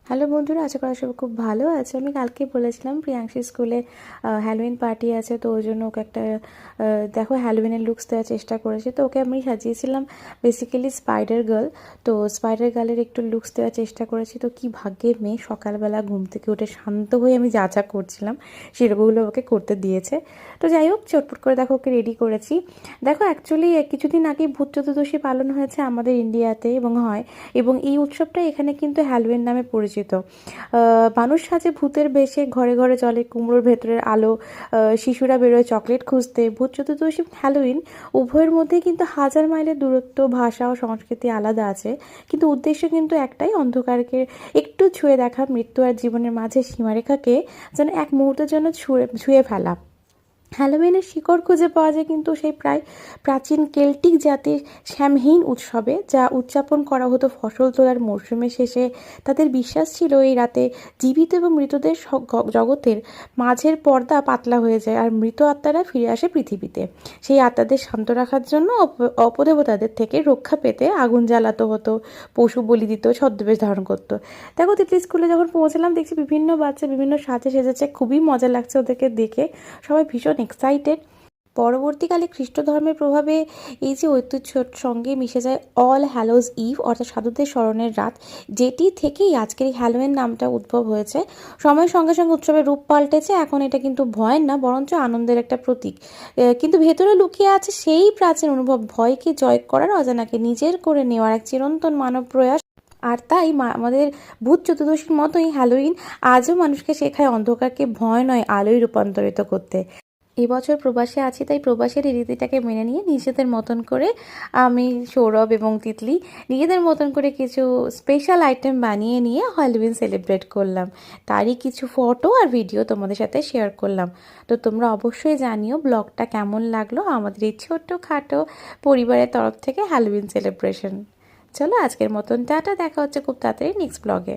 Hello বন্ধুরা, আশা করা সব খুব ভালো আছে। আমি কালকেই বলেছিলাম প্রিয়াংশী স্কুলে হ্যালোইন পার্টি আছে, তো ওই জন্য ওকে একটা দেখো হ্যালোইনের লুকস দেওয়ার চেষ্টা করেছি। তো ওকে আমি সাজিয়েছিলাম বেসিক্যালি স্পাইডার গার্ল। তো স্পাইডার গার্লের একটু লুকস দেওয়ার চেষ্টা করেছি। তো কি ভাগ্যের মেয়ে, সকালবেলা ঘুম থেকে উঠে শান্ত হয়ে আমি যা যা করছিলাম সেরকমগুলো ওকে করতে দিয়েছে। তো যাই হোক, চটপট করে দেখো ওকে রেডি করেছি। দেখো অ্যাকচুয়ালি কিছুদিন আগে ভূত চতুর্দশী পালন হয়েছে আমাদের ইন্ডিয়াতে এবং হয়, এবং এই উৎসবটা এখানে কিন্তু হ্যালোইন নামে পরিচিত। মানুষ সাজে ভূতের বেশে, ঘরে ঘরে চলে কুমড়োর ভেতরের আলো, শিশুরা বেরোয় চকলেট খুঁজতে। ভূত চতুর্দশী হ্যালোইন উভয়ের মধ্যে কিন্তু হাজার মাইলের দূরত্ব, ভাষা ও সংস্কৃতি আলাদা আছে, কিন্তু উদ্দেশ্য কিন্তু একটাই, অন্ধকারকে একটু ছুঁয়ে দেখা, মৃত্যু আর জীবনের মাঝে সীমারেখাকে যেন এক মুহূর্তের জন্য ছুঁয়ে ফেলা। হ্যালোউইনের শিকড় খুঁজে পাওয়া যায় কিন্তু সেই প্রাচীন কেল্টিক জাতির শ্যামহীন উৎসবে, যা উদযাপন করা হতো ফসল তোলার মরশুমের শেষে। তাদের বিশ্বাস ছিল এই রাতে জীবিত এবং মৃতদের জগতের মাঝের পর্দা পাতলা হয়ে যায় আর মৃত আত্মারা ফিরে আসে পৃথিবীতে। সেই আত্মাদের শান্ত রাখার জন্য অপদেবতাদের থেকে রক্ষা পেতে আগুন জ্বালাতো হতো, পশু বলি দিত, ছদ্মবেশ ধারণ করতো। দেখো তিতলি স্কুলে যখন পৌঁছলাম দেখছি বিভিন্ন বাচ্চা বিভিন্ন সাজে সেজেছে, খুবই মজা লাগছে ওদেরকে দেখে, সবাই ভীষণ এক্সাইটেড। পরবর্তীকালে খ্রিস্ট ধর্মের প্রভাবে এই যে ঐতিহ্যর সঙ্গে মিশে যায় অল হ্যালোজ ইভ, অর্থাৎ সাধুদের স্মরণের রাত, যেটি থেকেই আজকের এই হ্যালোউইন নামটা উদ্ভব হয়েছে। সময়ের সঙ্গে সঙ্গে উৎসবের রূপ পাল্টেছে, এখন এটা কিন্তু ভয়ের না, বরঞ্চ আনন্দের একটা প্রতীক। কিন্তু ভেতরে লুকিয়ে আছে সেই প্রাচীন অনুভব, ভয়কে জয় করার, অজানাকে নিজের করে নেওয়ার এক চিরন্তন মানব প্রয়াস। আর তাই আমাদের ভূত চতুর্দশীর মতোই হ্যালোউইন আজও মানুষকে শেখায় অন্ধকারকে ভয় নয়, আলোয় রূপান্তরিত করতে। এবছর প্রবাসে আছি, তাই প্রবাসের এই রীতিটাকে মেনে নিয়ে নিজেদের মতন করে আমি, সৌরভ এবং তিতলি নিজেদের মতন করে কিছু স্পেশাল আইটেম বানিয়ে নিয়ে হ্যালোউইন সেলিব্রেট করলাম। তারই কিছু ফটো আর ভিডিও তোমাদের সাথে শেয়ার করলাম। তো তোমরা অবশ্যই জানিও ব্লগটা কেমন লাগলো আমাদের এই ছোট্ট খাটো পরিবারের তরফ থেকে হ্যালোউইন সেলিব্রেশন। চলো আজকের মতন টাটা, দেখা হচ্ছে খুব তাড়াতাড়ি নেক্সট ব্লগে।